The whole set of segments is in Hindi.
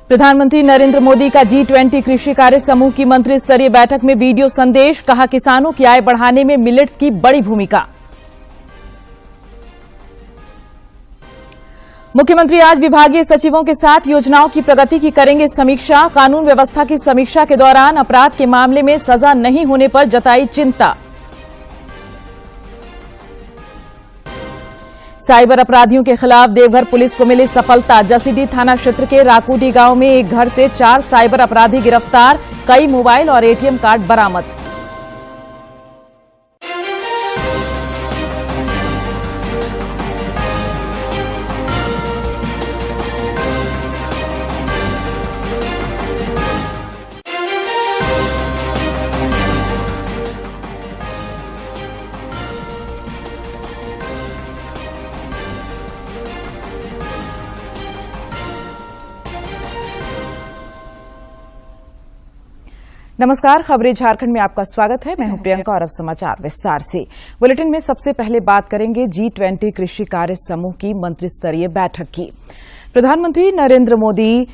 प्रधानमंत्री नरेंद्र मोदी का G20 कृषि कार्य समूह की मंत्री स्तरीय बैठक में वीडियो संदेश, कहा किसानों की आय बढ़ाने में मिलेट्स की बड़ी भूमिका। मुख्यमंत्री आज विभागीय सचिवों के साथ योजनाओं की प्रगति की करेंगे समीक्षा। कानून व्यवस्था की समीक्षा के दौरान अपराध के मामले में सजा नहीं होने पर जताई चिंता। साइबर अपराधियों के खिलाफ देवघर पुलिस को मिली सफलता। जसीडीह थाना क्षेत्र के राकूडी गांव में एक घर से 4 साइबर अपराधी गिरफ्तार, कई मोबाइल और एटीएम कार्ड बरामद। नमस्कार, खबरें झारखंड में आपका स्वागत है। मैं हूं प्रियंका और अब समाचार विस्तार से। बुलेटिन में सबसे पहले बात करेंगे G20 कृषि कार्य समूह की मंत्री स्तरीय बैठक की। प्रधानमंत्री नरेंद्र मोदी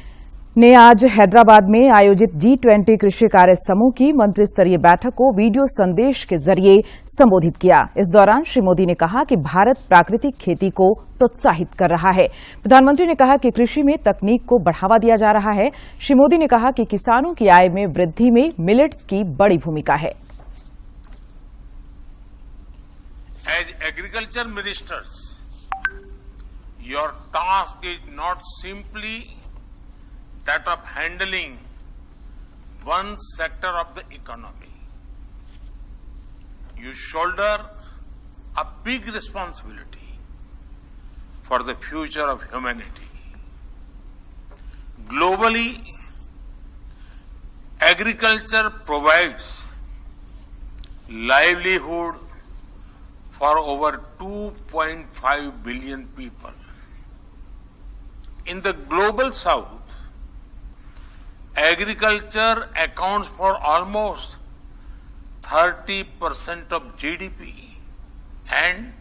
ने आज हैदराबाद में आयोजित G20 कृषि कार्य समूह की मंत्री स्तरीय बैठक को वीडियो संदेश के जरिए संबोधित किया। इस दौरान श्री मोदी ने कहा कि भारत प्राकृतिक खेती को प्रोत्साहित कर रहा है। प्रधानमंत्री ने कहा कि कृषि में तकनीक को बढ़ावा दिया जा रहा है। श्री मोदी ने कहा कि किसानों की आय में वृद्धि में मिलेट्स की बड़ी भूमिका है। As agriculture ministers, your task is not simply that of handling one sector of the economy. You shoulder a big responsibility for the future of humanity. Globally, agriculture provides livelihood for over 2.5 billion people. In the global south, agriculture accounts for almost 30% of GDP and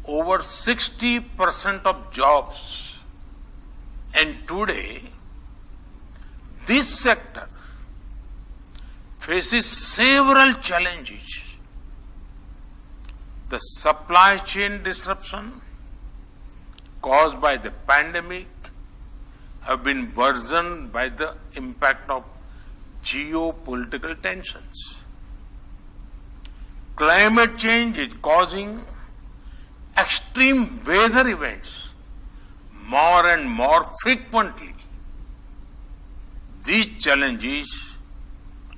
over 60% of jobs. And today, this sector faces several challenges. The supply chain disruption caused by the pandemic have been worsened by the impact of geopolitical tensions. Climate change is causing extreme weather events more and more frequently. These challenges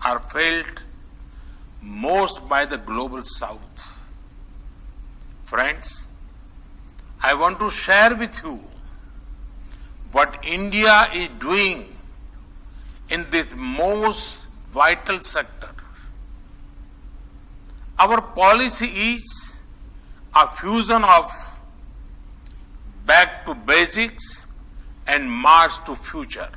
are felt most by the global south. Friends, I want to share with you what India is doing in this most vital sector. Our policy is a fusion of back to basics and march to future.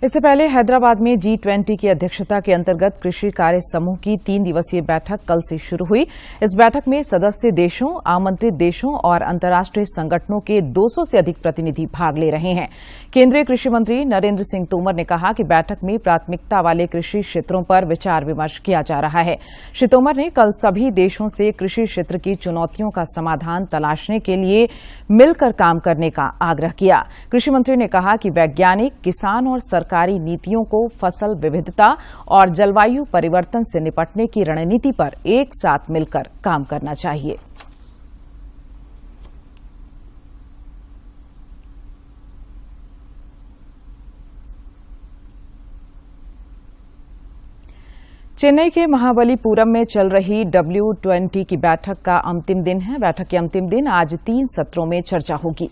इससे पहले हैदराबाद में G20 की अध्यक्षता के अंतर्गत कृषि कार्य समूह की 3 दिवसीय बैठक कल से शुरू हुई। इस बैठक में सदस्य देशों, आमंत्रित देशों और अंतर्राष्ट्रीय संगठनों के 200 से अधिक प्रतिनिधि भाग ले रहे हैं। केंद्रीय कृषि मंत्री नरेंद्र सिंह तोमर ने कहा कि बैठक में प्राथमिकता वाले कृषि क्षेत्रों पर विचार विमर्श किया जा रहा है। श्री तोमर ने कल सभी देशों से कृषि क्षेत्र की चुनौतियों का समाधान तलाशने के लिए मिलकर काम करने का आग्रह किया। कृषि मंत्री ने कहा कि वैज्ञानिक, किसान और सरकारी नीतियों को फसल विविधता और जलवायु परिवर्तन से निपटने की रणनीति पर एक साथ मिलकर काम करना चाहिए। चेन्नई के महाबलीपुरम में चल रही W20 की बैठक का अंतिम दिन है। बैठक के अंतिम दिन आज 3 सत्रों में चर्चा होगी।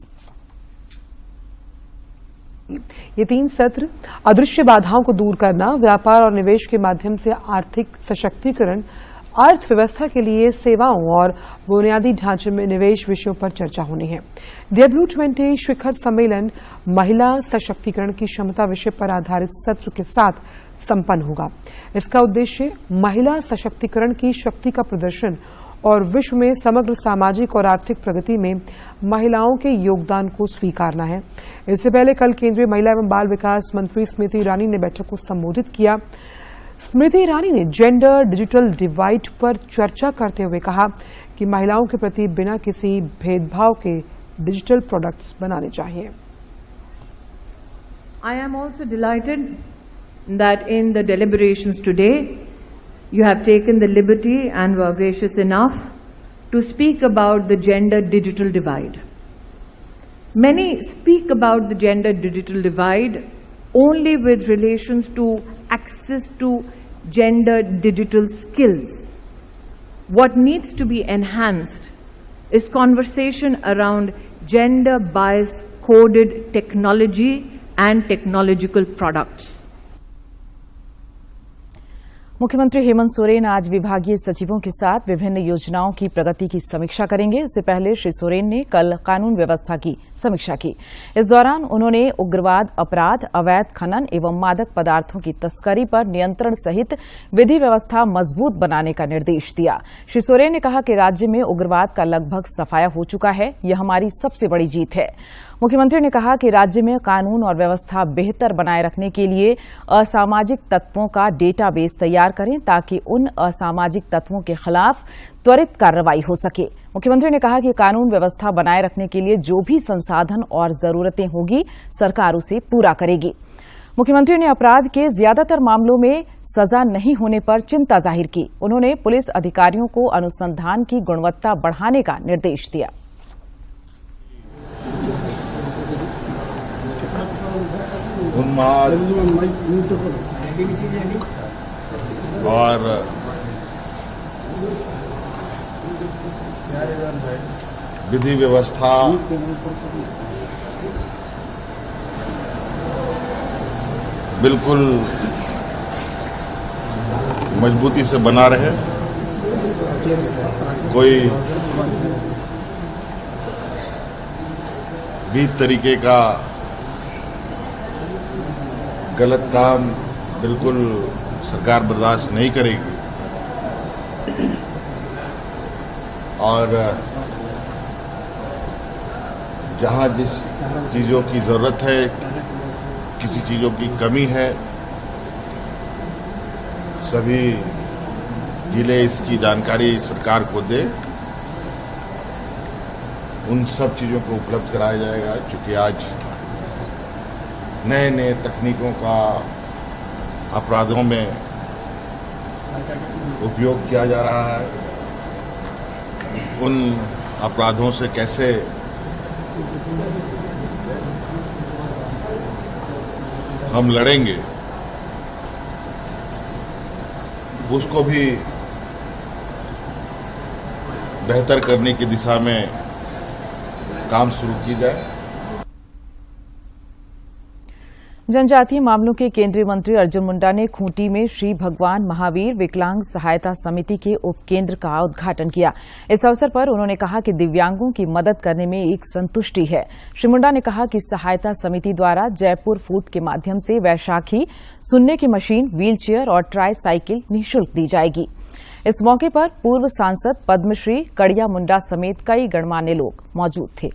ये 3 सत्र अदृश्य बाधाओं को दूर करना, व्यापार और निवेश के माध्यम से आर्थिक सशक्तिकरण, अर्थव्यवस्था के लिए सेवाओं और बुनियादी ढांचे में निवेश विषयों पर चर्चा होनी है। W20 शिखर सम्मेलन महिला सशक्तिकरण की क्षमता विषय पर आधारित सत्र के साथ संपन्न होगा। इसका उद्देश्य महिला सशक्तिकरण की शक्ति का प्रदर्शन और विश्व में समग्र सामाजिक और आर्थिक प्रगति में महिलाओं के योगदान को स्वीकारना है। इससे पहले कल केंद्रीय महिला एवं बाल विकास मंत्री स्मृति ईरानी ने बैठक को संबोधित किया। स्मृति ईरानी ने जेंडर डिजिटल डिवाइड पर चर्चा करते हुए कहा कि महिलाओं के प्रति बिना किसी भेदभाव के डिजिटल प्रोडक्ट्स बनाने चाहिए। I am also delighted that in the deliberations today, you have taken the liberty and were gracious enough to speak about the gender digital divide. Many speak about the gender digital divide only with relations to access to gender digital skills. What needs to be enhanced is conversation around gender bias coded technology and technological products. मुख्यमंत्री हेमंत सोरेन आज विभागीय सचिवों के साथ विभिन्न योजनाओं की प्रगति की समीक्षा करेंगे। इससे पहले श्री सोरेन ने कल कानून व्यवस्था की समीक्षा की। इस दौरान उन्होंने उग्रवाद, अपराध, अवैध खनन एवं मादक पदार्थों की तस्करी पर नियंत्रण सहित विधि व्यवस्था मजबूत बनाने का निर्देश दिया। श्री सोरेन ने कहा कि राज्य में उग्रवाद का लगभग सफाया हो चुका है, यह हमारी सबसे बड़ी जीत है। मुख्यमंत्री ने कहा कि राज्य में कानून और व्यवस्था बेहतर बनाए रखने के लिए असामाजिक तत्वों का डेटाबेस तैयार करें ताकि उन असामाजिक तत्वों के खिलाफ त्वरित कार्रवाई हो सके। मुख्यमंत्री ने कहा कि कानून व्यवस्था बनाए रखने के लिए जो भी संसाधन और जरूरतें होगी, सरकार उसे पूरा करेगी। मुख्यमंत्री ने अपराध के ज्यादातर मामलों में सजा नहीं होने पर चिंता जाहिर की। उन्होंने पुलिस अधिकारियों को अनुसंधान की गुणवत्ता बढ़ाने का निर्देश दिया। उन्माद और विधि व्यवस्था बिल्कुल मजबूती से बना रहे, कोई भी तरीके का गलत काम बिल्कुल सरकार बर्दाश्त नहीं करेगी और जहां जिस चीज़ों की ज़रूरत है, किसी चीज़ों की कमी है, सभी जिले इसकी जानकारी सरकार को दे, उन सब चीज़ों को उपलब्ध कराया जाएगा। क्योंकि आज नए नए तकनीकों का अपराधों में उपयोग किया जा रहा है। उन अपराधों से कैसे हम लड़ेंगे, उसको भी बेहतर करने की दिशा में काम शुरू की जाए। जनजातीय मामलों के केंद्रीय मंत्री अर्जुन मुंडा ने खूंटी में श्री भगवान महावीर विकलांग सहायता समिति के उपकेंद्र का उद्घाटन किया। इस अवसर पर उन्होंने कहा कि दिव्यांगों की मदद करने में एक संतुष्टि है। श्री मुंडा ने कहा कि सहायता समिति द्वारा जयपुर फूड के माध्यम से वैशाखी, सुनने की मशीन, व्हीलचेयर और ट्राई साइकिल निःशुल्क दी जाएगी। इस मौके पर पूर्व सांसद पद्मश्री कड़िया मुंडा समेत कई गणमान्य लोग मौजूद थे।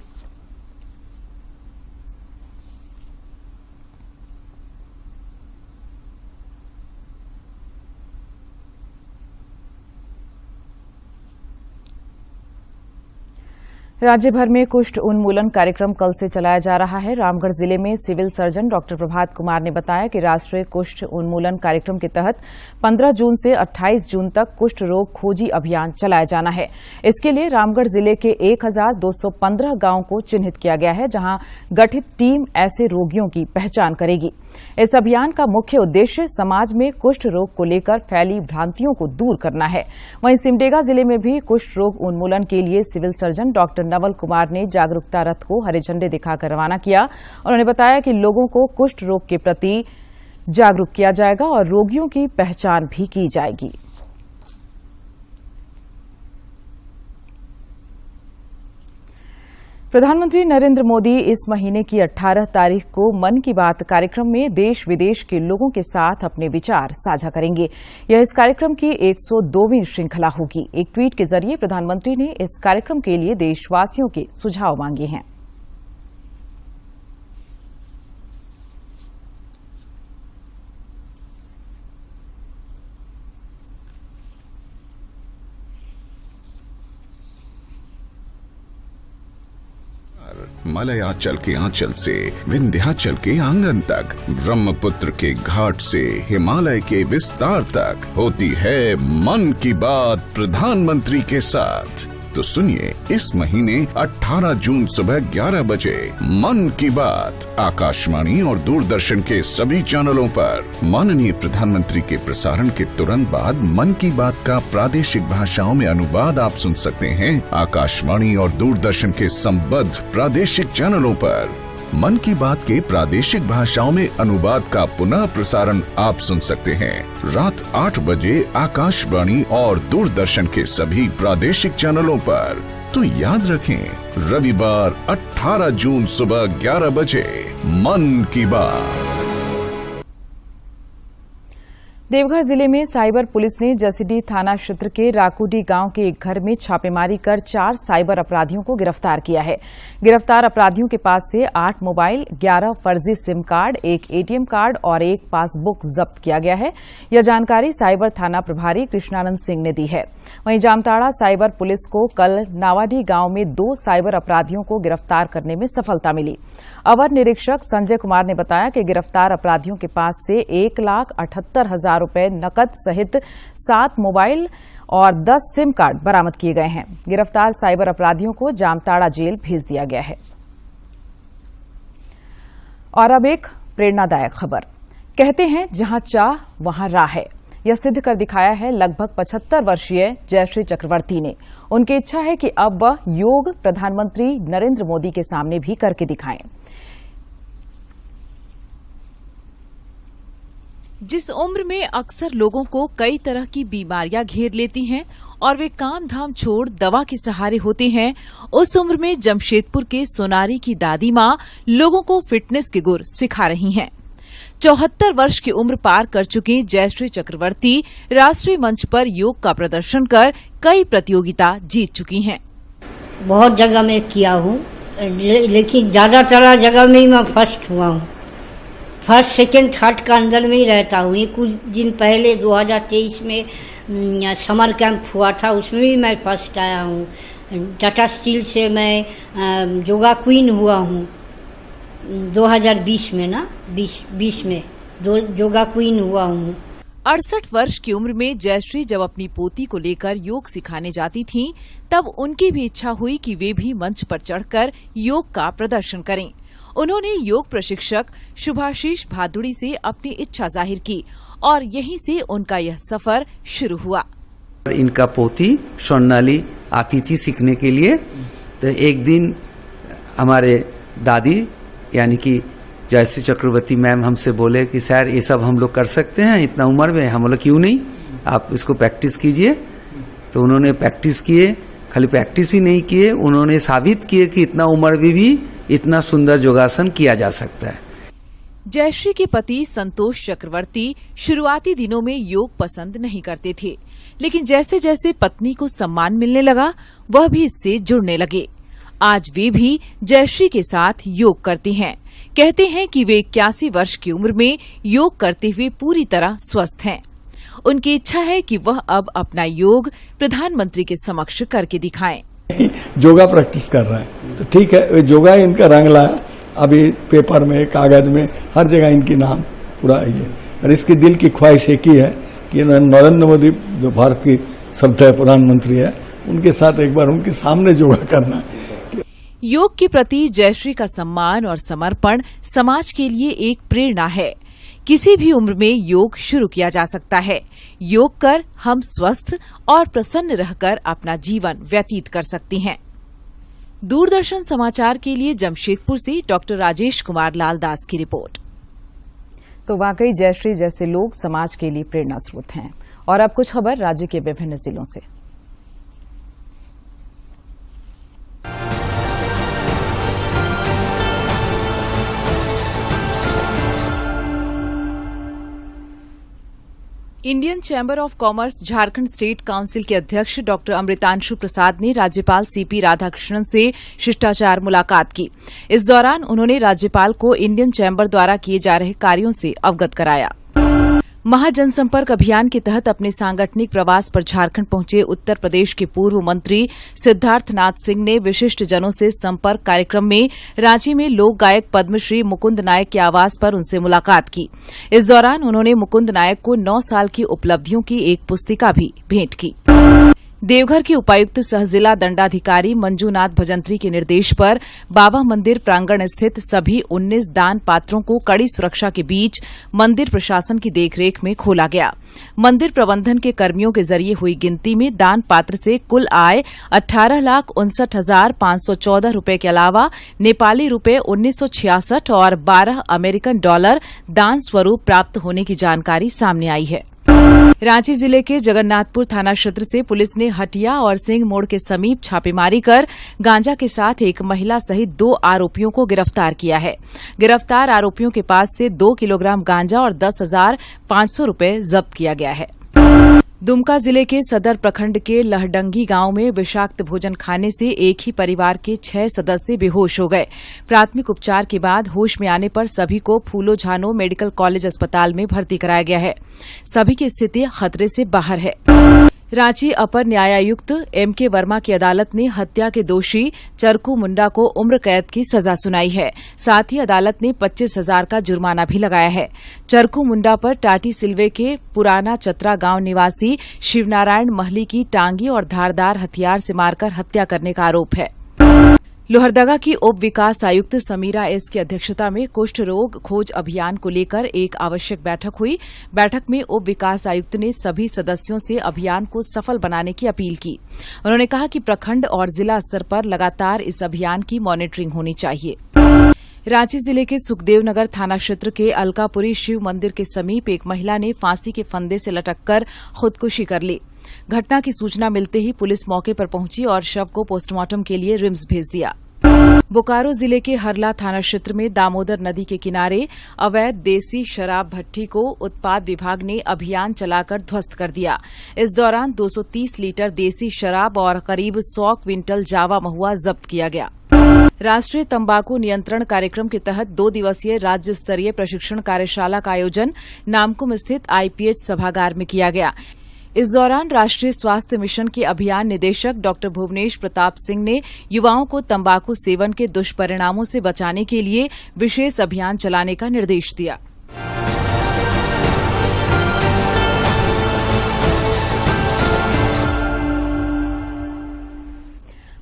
राज्य भर में कुष्ठ उन्मूलन कार्यक्रम कल से चलाया जा रहा है। रामगढ़ जिले में civil surgeon doctor Prabhat Kumar ने बताया कि राष्ट्रीय कुष्ठ उन्मूलन कार्यक्रम के तहत 15 जून से 28 जून तक कुष्ठ रोग खोजी अभियान चलाया जाना है। इसके लिए रामगढ़ जिले के 1215 गांवों को चिन्हित किया गया है, जहां गठित टीम ऐसे रोगियों की पहचान करेगी। इस अभियान का मुख्य उद्देश्य समाज में कुष्ठ रोग को लेकर फैली भ्रांतियों को दूर करना है। वहीं सिमडेगा जिले में भी कुष्ठ रोग उन्मूलन के लिए civil surgeon doctor Naval Kumar ने जागरूकता रथ को हरे झंडे दिखाकर रवाना किया। उन्होंने बताया कि लोगों को कुष्ठ रोग के प्रति जागरूक किया जाएगा और रोगियों की पहचान भी की जाएगी। प्रधानमंत्री नरेंद्र मोदी इस महीने की 18 तारीख को मन की बात कार्यक्रम में देश विदेश के लोगों के साथ अपने विचार साझा करेंगे। यह इस कार्यक्रम की 102वीं श्रृंखला होगी। एक ट्वीट के जरिए प्रधानमंत्री ने इस कार्यक्रम के लिए देशवासियों के सुझाव मांगे हैं। मलयाचल के आंचल से विंध्याचल के आंगन तक, ब्रह्मपुत्र के घाट से हिमालय के विस्तार तक होती है मन की बात प्रधानमंत्री के साथ। तो सुनिए इस महीने 18 जून सुबह 11 बजे मन की बात आकाशवाणी और दूरदर्शन के सभी चैनलों पर। माननीय प्रधानमंत्री के प्रसारण के तुरंत बाद मन की बात का प्रादेशिक भाषाओं में अनुवाद आप सुन सकते हैं आकाशवाणी और दूरदर्शन के संबद्ध प्रादेशिक चैनलों पर। मन की बात के प्रादेशिक भाषाओं में अनुवाद का पुनः प्रसारण आप सुन सकते हैं रात 8 बजे आकाशवाणी और दूरदर्शन के सभी प्रादेशिक चैनलों पर। तो याद रखें, रविवार 18 जून सुबह 11 बजे मन की बात। देवघर जिले में साइबर पुलिस ने जसीडीह थाना क्षेत्र के राकुडी गांव के एक घर में छापेमारी कर 4 साइबर अपराधियों को गिरफ्तार किया है। गिरफ्तार अपराधियों के पास से 8 मोबाइल, 11 फर्जी सिम कार्ड, 1 एटीएम कार्ड और 1 पासबुक जब्त किया गया है। यह जानकारी साइबर थाना प्रभारी कृष्णानंद सिंह ने दी है। वहीं जामताड़ा साइबर पुलिस को कल नावाडीह गांव में 2 साइबर अपराधियों को गिरफ्तार करने में सफलता मिली। अवर निरीक्षक संजय कुमार ने बताया कि गिरफ्तार अपराधियों के पास से 1,78,000 रुपए नकद सहित 7 मोबाइल और 10 सिम कार्ड बरामद किए गए हैं। गिरफ्तार साइबर अपराधियों को जामताड़ा जेल भेज दिया गया है। और अब एक प्रेरणादायक खबर। कहते हैं जहां चाह वहां राह है। यह सिद्ध कर दिखाया है लगभग 75 वर्षीय जयश्री चक्रवर्ती ने। उनकी इच्छा है कि अब वह योग प्रधानमंत्री नरेंद्र मोदी के सामने भी करके दिखाएं। जिस उम्र में अक्सर लोगों को कई तरह की बीमारियां घेर लेती हैं और वे काम धाम छोड़ दवा के सहारे होते हैं, उस उम्र में जमशेदपुर के सोनारी की दादी माँ लोगों को फिटनेस के गुर सिखा रही हैं। 74 वर्ष की उम्र पार कर चुकी जयश्री चक्रवर्ती राष्ट्रीय मंच पर योग का प्रदर्शन कर कई प्रतियोगिता जीत चुकी हैं। बहुत जगह में किया हूँ, लेकिन ज्यादातर जगह में ही मैं फर्स्ट हुआ हूँ। फर्स्ट, सेकंड, थर्ड का अंदर में ही रहता हूँ। ये कुछ दिन पहले 2023 में समर कैंप हुआ था, उसमें भी मैं फर्स्ट आया हूँ। टाटा स्टील से मैं योगा क्वीन हुआ हूँ 2020 में ना 20 में योगा क्वीन हुआ हूँ। 68 वर्ष की उम्र में जयश्री जब अपनी पोती को लेकर योग सिखाने जाती थीं, तब उनकी भी इच्छा हुई कि वे भी मंच पर चढ़कर योग का प्रदर्शन करें। उन्होंने योग प्रशिक्षक शुभाशीष भादुड़ी से अपनी इच्छा जाहिर की और यहीं से उनका यह सफर शुरू हुआ। इनका पोती स्वर्णाली आती थी सीखने के लिए, तो एक दिन हमारे दादी यानी कि जयश्री चक्रवर्ती मैम हमसे बोले कि सर ये सब हम लोग कर सकते हैं इतना उम्र में। हम बोले क्यों नहीं, आप इसको प्रैक्टिस कीजिए। तो उन्होंने प्रैक्टिस किए, खाली प्रैक्टिस ही नहीं किए, उन्होंने साबित किए कि इतना उम्र में भी इतना सुंदर योगासन किया जा सकता है। जयश्री के पति संतोष चक्रवर्ती शुरुआती दिनों में योग पसंद नहीं करते थे, लेकिन जैसे जैसे पत्नी को सम्मान मिलने लगा, वह भी इससे जुड़ने लगे। आज वे भी जयश्री के साथ योग करते हैं। कहते हैं कि वे 81 वर्ष की उम्र में योग करते हुए पूरी तरह स्वस्थ हैं। उनकी इच्छा है कि वह अब अपना योग प्रधानमंत्री के समक्ष करके दिखाएं। योगा प्रैक्टिस कर रहा है तो ठीक है, योगा इनका रंग लाया। अभी पेपर में, कागज में, हर जगह इनकी नाम पूरा है। और इसकी दिल की ख्वाहिश एक ही है कि नरेंद्र मोदी जो भारत की श्रद्धेय प्रधानमंत्री है, उनके साथ एक बार उनके सामने योगा करना है। योग के प्रति जयश्री का सम्मान और समर्पण समाज के लिए एक प्रेरणा है। किसी भी उम्र में योग शुरू किया जा सकता है। योग कर हम स्वस्थ और प्रसन्न रहकर अपना जीवन व्यतीत कर सकते हैं। दूरदर्शन समाचार के लिए जमशेदपुर से डॉक्टर राजेश कुमार लाल दास की रिपोर्ट। तो वाकई जयश्री जैसे लोग समाज के लिए प्रेरणा स्रोत हैं। और अब कुछ खबर राज्य के विभिन्न जिलों से। Indian chamber of commerce Jharkhand state council के अध्यक्ष डॉक्टर अमृतांशु प्रसाद ने राज्यपाल सीपी राधाकृष्णन से शिष्टाचार मुलाकात की। इस दौरान उन्होंने राज्यपाल को इंडियन चैम्बर द्वारा किए जा रहे कार्यों से अवगत कराया। महाजनसंपर्क अभियान के तहत अपने सांगठनिक प्रवास पर झारखंड पहुंचे उत्तर प्रदेश के पूर्व मंत्री सिद्धार्थनाथ सिंह ने विशिष्ट जनों से संपर्क कार्यक्रम में रांची में लोक गायक पद्मश्री मुकुंद नायक के आवास पर उनसे मुलाकात की। इस दौरान उन्होंने मुकुंद नायक को 9 साल की उपलब्धियों की एक पुस्तिका भी भेंट की। देवघर के उपायुक्त सह जिला दंडाधिकारी मंजूनाथ भजंत्री के निर्देश पर बाबा मंदिर प्रांगण स्थित सभी 19 दान पात्रों को कड़ी सुरक्षा के बीच मंदिर प्रशासन की देखरेख में खोला गया। मंदिर प्रबंधन के कर्मियों के जरिए हुई गिनती में दान पात्र से कुल आय 18,59,514 रूपये के अलावा नेपाली रूपये 1966 और 12 अमेरिकन डॉलर दान स्वरूप प्राप्त होने की जानकारी सामने आई है। रांची जिले के जगन्नाथपुर थाना क्षेत्र से पुलिस ने हटिया और सिंह मोड़ के समीप छापेमारी कर गांजा के साथ एक महिला सहित 2 आरोपियों को गिरफ्तार किया है। गिरफ्तार आरोपियों के पास से 2 किलोग्राम गांजा और 10,500 रूपये जब्त किया गया है। दुमका जिले के सदर प्रखंड के लहडंगी गांव में विषाक्त भोजन खाने से एक ही परिवार के 6 सदस्य बेहोश हो गए। प्राथमिक उपचार के बाद होश में आने पर सभी को फूलो झानो मेडिकल कॉलेज अस्पताल में भर्ती कराया गया है। सभी की स्थिति खतरे से बाहर है। रांची अपर न्यायायुक्त एम.के. वर्मा की अदालत ने हत्या के दोषी चरकू मुंडा को उम्र कैद की सजा सुनाई है। साथ ही अदालत ने 25,000 का जुर्माना भी लगाया है। चरकू मुंडा पर टाटी सिलवे के पुराना चतरा गांव निवासी शिवनारायण महली की टांगी और धारदार हथियार से मारकर हत्या करने का आरोप है। लोहरदगा की उप विकास आयुक्त समीरा एस की अध्यक्षता में कुष्ठ रोग खोज अभियान को लेकर एक आवश्यक बैठक हुई। बैठक में उप विकास आयुक्त ने सभी सदस्यों से अभियान को सफल बनाने की अपील की। उन्होंने कहा कि प्रखंड और जिला स्तर पर लगातार इस अभियान की मॉनिटरिंग होनी चाहिए। रांची जिले के सुखदेवनगर थाना क्षेत्र के अलकापुरी शिव मंदिर के समीप एक महिला ने फांसी के फंदे से लटककर खुदकुशी कर ली। घटना की सूचना मिलते ही पुलिस मौके पर पहुंची और शव को पोस्टमार्टम के लिए रिम्स भेज दिया। बोकारो जिले के हरला थाना क्षेत्र में दामोदर नदी के किनारे अवैध देसी शराब भट्टी को उत्पाद विभाग ने अभियान चलाकर ध्वस्त कर दिया। इस दौरान 230 लीटर देसी शराब और करीब 100 क्विंटल जावा महुआ जब्त किया गया। राष्ट्रीय तंबाकू नियंत्रण कार्यक्रम के तहत 2 दिवसीय राज्य स्तरीय प्रशिक्षण कार्यशाला का आयोजन नामकुम स्थित आईपीएच सभागार में किया गया। इस दौरान राष्ट्रीय स्वास्थ्य मिशन के अभियान निदेशक डॉक्टर भुवनेश प्रताप सिंह ने युवाओं को तंबाकू सेवन के दुष्परिणामों से बचाने के लिए विशेष अभियान चलाने का निर्देश दिया।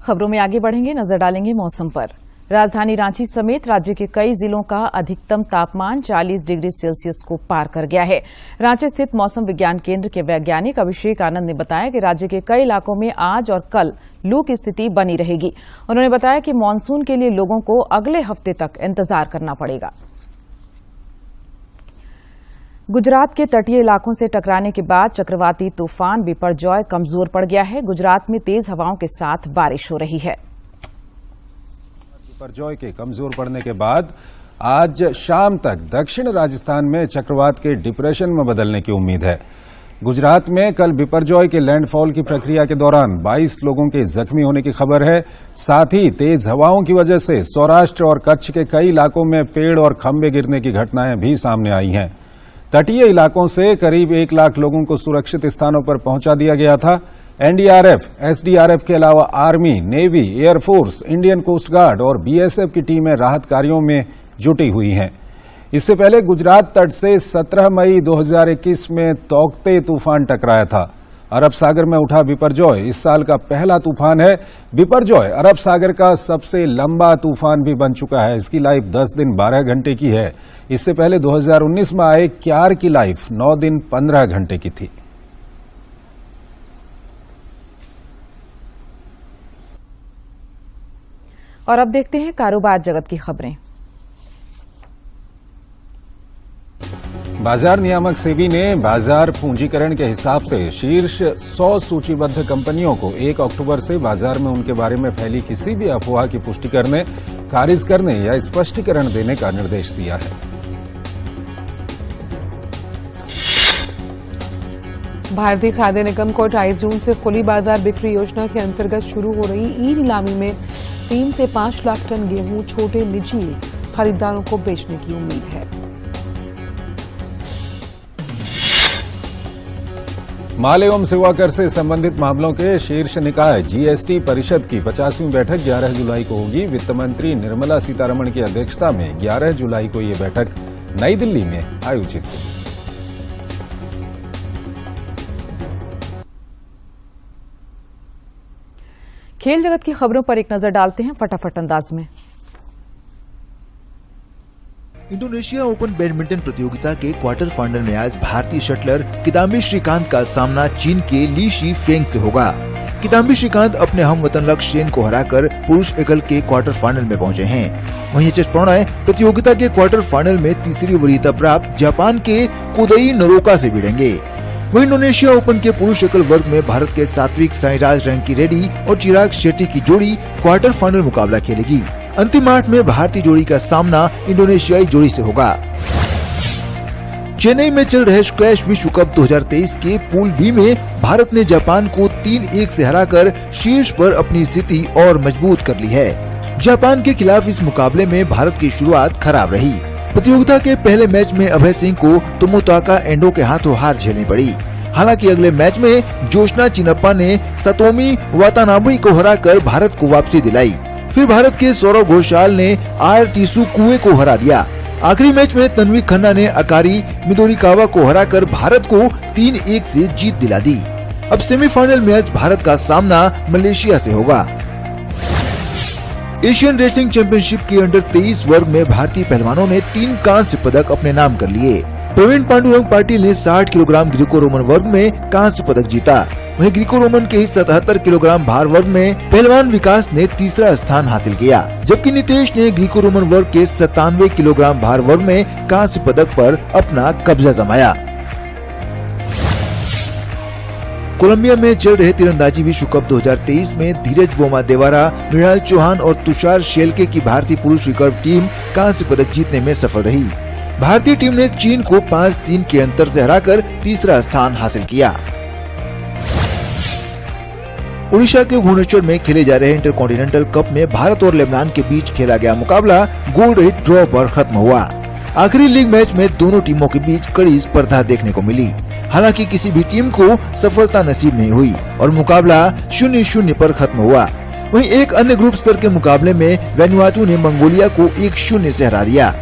खबरों में आगे बढ़ेंगे, नजर डालेंगे मौसम पर। राजधानी रांची समेत राज्य के कई जिलों का अधिकतम तापमान 40 डिग्री सेल्सियस को पार कर गया है। रांची स्थित मौसम विज्ञान केंद्र के वैज्ञानिक अभिषेक आनंद ने बताया कि राज्य के कई इलाकों में आज और कल लू की स्थिति बनी रहेगी। उन्होंने बताया कि मानसून के लिए लोगों को अगले हफ्ते तक इंतजार करना पड़ेगा। गुजरात के तटीय इलाकों से टकराने के बाद चक्रवाती तूफान बिपरजॉय कमजोर पड़ गया है। गुजरात में तेज हवाओं के साथ बारिश हो रही है। बिपरजॉय के कमजोर पड़ने के बाद आज शाम तक दक्षिण राजस्थान में चक्रवात के डिप्रेशन में बदलने की उम्मीद है। गुजरात में कल बिपरजॉय के लैंडफॉल की प्रक्रिया के दौरान 22 लोगों के जख्मी होने की खबर है। साथ ही तेज हवाओं की वजह से सौराष्ट्र और कच्छ के कई इलाकों में पेड़ और खंभे गिरने की घटनाएं भी सामने आई हैं। तटीय इलाकों से करीब 1 लाख लोगों को सुरक्षित स्थानों पर पहुंचा दिया गया था। एनडीआरएफ, एसडीआरएफ के अलावा army, navy, air force, Indian coast guard और बीएसएफ की टीमें राहत कार्यों में जुटी हुई हैं। इससे पहले गुजरात तट से 17 मई 2021 में तौकते तूफान टकराया था। अरब सागर में उठा बिपरजॉय इस साल का पहला तूफान है। बिपरजॉय अरब सागर का सबसे लंबा तूफान भी बन चुका है। इसकी लाइफ 10 दिन 12 घंटे की है। इससे पहले 2019 में आए क्यार की लाइफ 9 दिन 15 घंटे की थी। और अब देखते हैं कारोबार जगत की खबरें। बाजार नियामक सेबी ने बाजार पूंजीकरण के हिसाब से शीर्ष 100 सूचीबद्ध कंपनियों को 1 अक्टूबर से बाजार में उनके बारे में फैली किसी भी अफवाह की पुष्टि करने, खारिज करने या स्पष्टीकरण देने का निर्देश दिया है। भारतीय खाद्य निगम को 28 जून से खुली बाजार बिक्री योजना के अंतर्गत शुरू हो रही ई नीलामी में 3 से 5 लाख टन गेहूं छोटे निजी खरीदारों को बेचने की उम्मीद है। माल एवं सेवा कर से संबंधित मामलों के शीर्ष निकाय जीएसटी परिषद की 50वीं बैठक 11 जुलाई को होगी। वित्त मंत्री निर्मला सीतारमण की अध्यक्षता में 11 जुलाई को ये बैठक नई दिल्ली में आयोजित होगी। खेल जगत की खबरों पर एक नजर डालते हैं फटाफट अंदाज में। इंडोनेशिया ओपन बैडमिंटन प्रतियोगिता के क्वार्टर फाइनल में आज भारतीय शटलर किदाम्बी श्रीकांत का सामना चीन के ली शी फेंग से होगा। किदाम्बी श्रीकांत अपने हमवतन लक्ष्य सेन को हराकर पुरुष एकल के क्वार्टर फाइनल में पहुंचे हैं। वहीं एच एस प्रणय प्रतियोगिता के क्वार्टर फाइनल में तीसरी वरीयता प्राप्त जापान के कोदई नरोका से भिड़ेंगे। वहीं इंडोनेशिया ओपन के पुरुष एकल वर्ग में भारत के सात्विक साईराज रैंकी रेड्डी और चिराग शेट्टी की जोड़ी क्वार्टर फाइनल मुकाबला खेलेगी। अंतिम 8 में भारतीय जोड़ी का सामना इंडोनेशियाई जोड़ी से होगा। चेन्नई में चल रहे स्क्वैश विश्व कप 2023 के पूल बी में भारत ने जापान को 3-1 से हराकर शीर्ष पर अपनी स्थिति और मजबूत कर ली है। जापान के खिलाफ इस मुकाबले में भारत की शुरुआत खराब रही। प्रतियोगिता के पहले मैच में अभय सिंह को तोमोताका एंडो के हाथों हार झेलनी पड़ी। हालांकि अगले मैच में जोशना चिनप्पा ने सतोमी वातानाबे को हराकर भारत को वापसी दिलाई। फिर भारत के सौरव घोषाल ने आर टीसू कुए को हरा दिया। आखिरी मैच में तन्वी खन्ना ने अकारी मिदोरिकावा को हराकर भारत को 3-1 से जीत दिला दी। अब सेमीफाइनल मैच भारत का सामना मलेशिया से होगा। एशियन रेसलिंग चैंपियनशिप के अंडर 23 वर्ग में भारतीय पहलवानों ने 3 कांस्य पदक अपने नाम कर लिए। प्रवीण पांडुरंग पाटिल ने 60 किलोग्राम ग्रीको रोमन वर्ग में कांस्य पदक जीता। वहीं ग्रीको रोमन के 77 किलोग्राम भार वर्ग में पहलवान विकास ने तीसरा स्थान हासिल किया, जबकि नितेश ने ग्रीको रोमन वर्ग के 97 किलोग्राम भार वर्ग में कांस्य पदक पर अपना कब्जा जमाया। कोलंबिया में चल रहे तीरंदाजी विश्व कप 2023 में धीरज बोमा देवारा, मृणाल चौहान और तुषार शेलके की भारतीय पुरुष रिकर्व टीम कांस्य पदक जीतने में सफल रही। भारतीय टीम ने चीन को 5-3 के अंतर से हराकर तीसरा स्थान हासिल किया। ओडिशा के भुवनेश्वर में खेले जा रहे इंटरकॉन्टिनेंटल कप में भारत और लेबनान के बीच खेला गया मुकाबला गोल रहित ड्रॉ पर खत्म हुआ। आखिरी लीग मैच में दोनों टीमों के बीच कड़ी स्पर्धा देखने को मिली। हालांकि किसी भी टीम को सफलता नसीब नहीं हुई और मुकाबला 0-0 पर खत्म हुआ। वहीं एक अन्य ग्रुप स्तर के मुकाबले में वैनुआतु ने मंगोलिया को 1-0 से हरा दिया।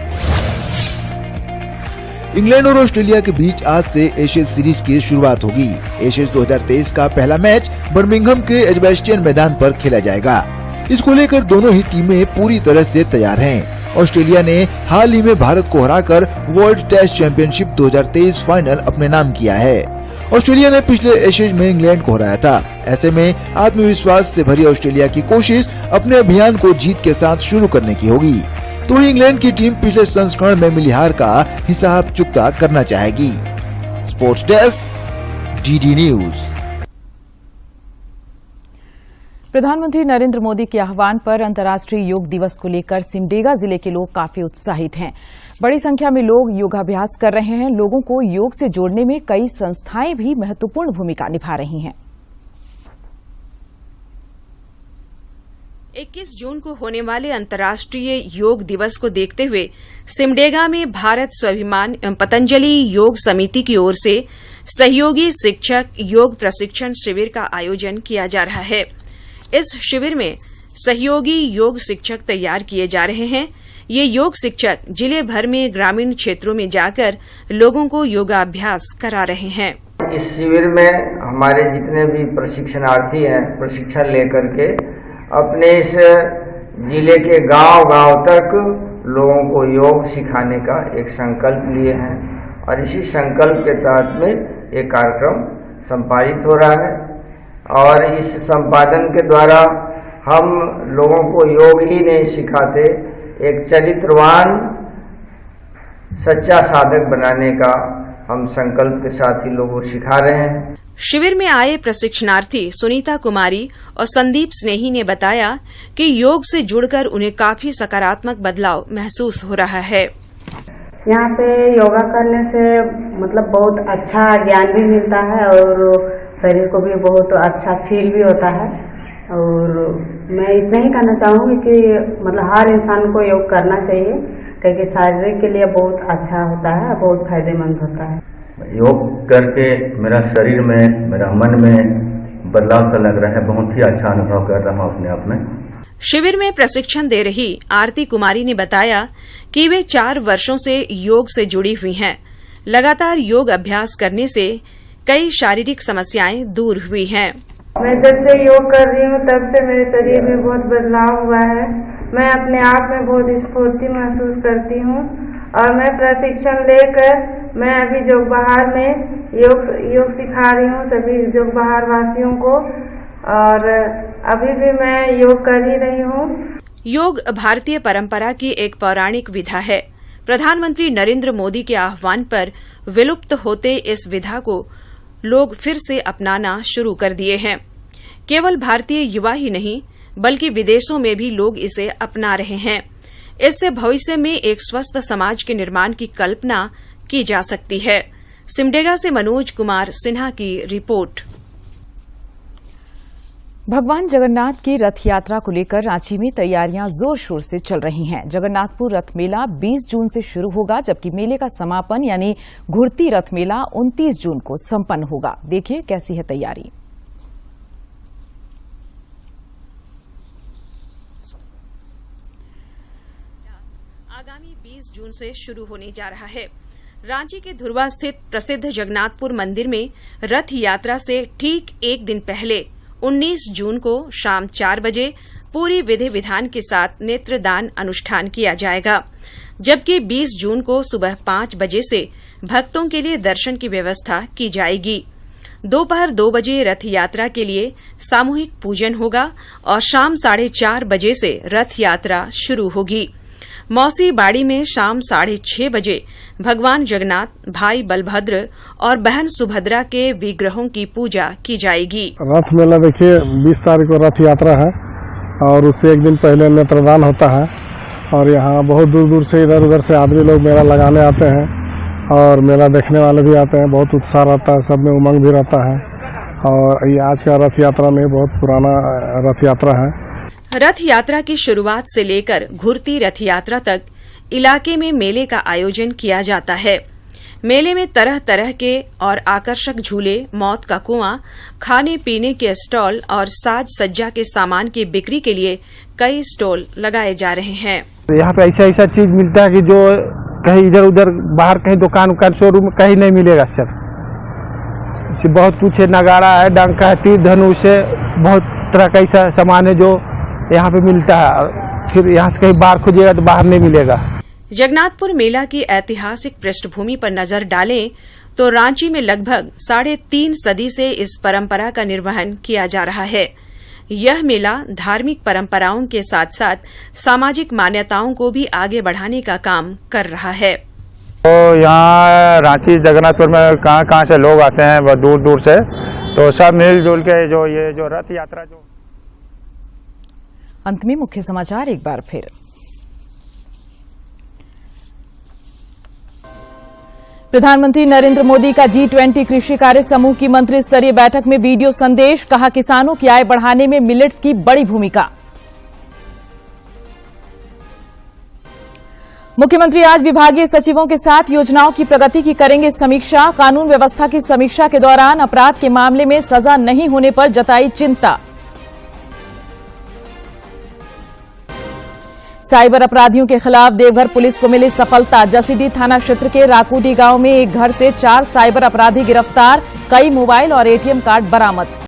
इंग्लैंड और ऑस्ट्रेलिया के बीच आज से एशेज सीरीज की शुरुआत होगी। एशेज 2023 का पहला मैच बर्मिंघम के एजबैस्टियन मैदान पर खेला जाएगा। इसको लेकर दोनों ही टीमें पूरी तरह से तैयार हैं। ऑस्ट्रेलिया ने हाल ही में भारत को हराकर वर्ल्ड टेस्ट चैंपियनशिप 2023 फाइनल अपने नाम किया है। ऑस्ट्रेलिया ने पिछले एशेज में इंग्लैंड को हराया था। ऐसे में आत्मविश्वास से भरी ऑस्ट्रेलिया की कोशिश अपने अभियान को जीत के साथ शुरू करने की होगी। तो वहीं इंग्लैंड की टीम पिछले संस्करण में मिली हार का हिसाब चुकता करना चाहेगी। Sports desk, DD news. प्रधानमंत्री नरेंद्र मोदी के आह्वान पर अंतर्राष्ट्रीय योग दिवस को लेकर सिमडेगा जिले के लोग काफी उत्साहित हैं। बड़ी संख्या में लोग योगाभ्यास कर रहे हैं। लोगों को योग से जोड़ने में कई संस्थाएं भी महत्वपूर्ण भूमिका निभा रही हैं। 21 जून को होने वाले अंतर्राष्ट्रीय योग दिवस को देखते हुए सिमडेगा में भारत स्वाभिमान एवं पतंजलि योग समिति की ओर से सहयोगी शिक्षक योग प्रशिक्षण शिविर का आयोजन किया जा रहा है। इस शिविर में सहयोगी योग शिक्षक तैयार किए जा रहे हैं। ये योग शिक्षक जिले भर में ग्रामीण क्षेत्रों में जाकर लोगों को योगाभ्यास करा रहे हैं। इस शिविर में हमारे जितने भी प्रशिक्षणार्थी हैं प्रशिक्षण लेकर के अपने इस जिले के गांव-गांव तक लोगों को योग सिखाने का एक संकल्प लिए हैं और इसी संकल्प के तहत में एक कार्यक्रम संपादित हो रहा है और इस संपादन के द्वारा हम लोगों को योग ही नहीं सिखाते, एक चरित्रवान सच्चा साधक बनाने का हम संकल्प के साथ ही लोगों को सिखा रहे हैं। शिविर में आए प्रशिक्षणार्थी सुनीता कुमारी और संदीप स्नेही ने बताया कि योग से जुड़कर उन्हें काफी सकारात्मक बदलाव महसूस हो रहा है। यहाँ पे योगा करने से मतलब बहुत अच्छा ज्ञान भी मिलता है और शरीर को भी बहुत अच्छा फील भी होता है। और मैं इतना ही कहना चाहूँगी कि मतलब हर इंसान को योग करना चाहिए, क्योंकि शारीरिक के लिए बहुत अच्छा होता है, बहुत फायदेमंद होता है। योग करके मेरा शरीर में, मेरा मन में बदलाव सा लग रहा है, बहुत ही अच्छा अनुभव कर रहा हूँ अपने आप में। शिविर में प्रशिक्षण दे रही आरती कुमारी ने बताया कि वे 4 वर्षों से योग से जुड़ी हुई हैं। लगातार योग अभ्यास करने से कई शारीरिक समस्याएं दूर हुई हैं। मैं जब से योग कर रही हूँ तब से मेरे शरीर में बहुत बदलाव हुआ है। मैं अपने आप में बहुत स्फूर्ति महसूस करती हूँ और मैं प्रशिक्षण लेकर मैं अभी जोग बहार में योग सिखा रही हूँ सभी जोग बहार वासियों को, और अभी भी मैं योग कर ही रही हूँ। योग भारतीय परंपरा की एक पौराणिक विधा है। प्रधानमंत्री नरेंद्र मोदी के आह्वान पर विलुप्त होते इस विधा को लोग फिर से अपनाना शुरू कर दिए हैं। केवल भारतीय युवा ही नहीं बल्कि विदेशों में भी लोग इसे अपना रहे हैं। इससे भविष्य में एक स्वस्थ समाज के निर्माण की कल्पना की जा सकती है। सिमडेगा से मनोज कुमार सिन्हा की रिपोर्ट। भगवान जगन्नाथ की रथ यात्रा को लेकर रांची में तैयारियां जोर शोर से चल रही हैं। जगन्नाथपुर रथ मेला 20 जून से शुरू होगा, जबकि मेले का समापन यानी घुरती रथ मेला 29 जून को संपन्न होगा। देखिए कैसी है तैयारी। आगामी 20 जून से शुरू होने जा रहा है। रांची के धुर्वा स्थित प्रसिद्ध जगन्नाथपुर मंदिर में रथ यात्रा से ठीक एक दिन पहले 19 जून को शाम 4 बजे पूरी विधि विधान के साथ नेत्रदान अनुष्ठान किया जाएगा, जबकि 20 जून को सुबह 5 बजे से भक्तों के लिए दर्शन की व्यवस्था की जाएगी। दोपहर 2 बजे रथ यात्रा के लिए सामूहिक पूजन होगा और शाम 4:30 बजे से रथ यात्रा शुरू होगी। मौसी बाड़ी में शाम 6:30 बजे भगवान जगन्नाथ, भाई बलभद्र और बहन सुभद्रा के विग्रहों की पूजा की जाएगी। रथ मेला देखिए 20 तारीख को रथ यात्रा है और उससे एक दिन पहले नेत्रदान होता है और यहाँ बहुत दूर दूर से इधर उधर से आदमी लोग मेला लगाने आते हैं और मेला देखने वाले भी आते हैं। बहुत उत्साह रहता है, सब में उमंग भी रहता है। और ये आज का रथ यात्रा में बहुत पुराना रथ यात्रा है। रथ यात्रा की शुरुआत से लेकर घुरती रथ यात्रा तक इलाके में मेले का आयोजन किया जाता है। मेले में तरह तरह के और आकर्षक झूले, मौत का कुआं, खाने पीने के स्टॉल और साज सज्जा के सामान की बिक्री के लिए कई स्टॉल लगाए जा रहे हैं। यहाँ पे ऐसा चीज मिलता है कि जो कहीं इधर उधर बाहर कहीं दुकान शोरूम कहीं नहीं मिलेगा सर। इसे बहुत कुछ है, नगाड़ा है, डंका है, तीर धनुष है, बहुत तरह का ऐसा सामान है जो यहाँ पे मिलता है। फिर यहाँ से कहीं बाहर खोजिएगा तो बाहर नहीं मिलेगा। जगन्नाथपुर मेला की ऐतिहासिक पृष्ठभूमि पर नजर डालें तो रांची में लगभग 3.5 सदी से इस परंपरा का निर्वहन किया जा रहा है। यह मेला धार्मिक परंपराओं के साथ साथ सामाजिक मान्यताओं को भी आगे बढ़ाने का काम कर रहा है। तो यहाँ रांची जगन्नाथपुर में कहाँ से लोग आते हैं, बहुत दूर दूर से, तो सब मिलजुल के जो रथ यात्रा जो। अंत में मुख्य समाचार एक बार फिर। प्रधानमंत्री नरेंद्र मोदी का G20 कृषि कार्य समूह की मंत्री स्तरीय बैठक में वीडियो संदेश, कहा किसानों की आय बढ़ाने में मिलेट्स की बड़ी भूमिका। मुख्यमंत्री आज विभागीय सचिवों के साथ योजनाओं की प्रगति की करेंगे समीक्षा। कानून व्यवस्था की समीक्षा के दौरान अपराध के मामले में सजा नहीं होने पर जताई चिंता। साइबर अपराधियों के खिलाफ देवघर पुलिस को मिली सफलता। जसीडीह थाना क्षेत्र के राकूडी गांव में एक घर से 4 साइबर अपराधी गिरफ्तार, कई मोबाइल और ATM कार्ड बरामद।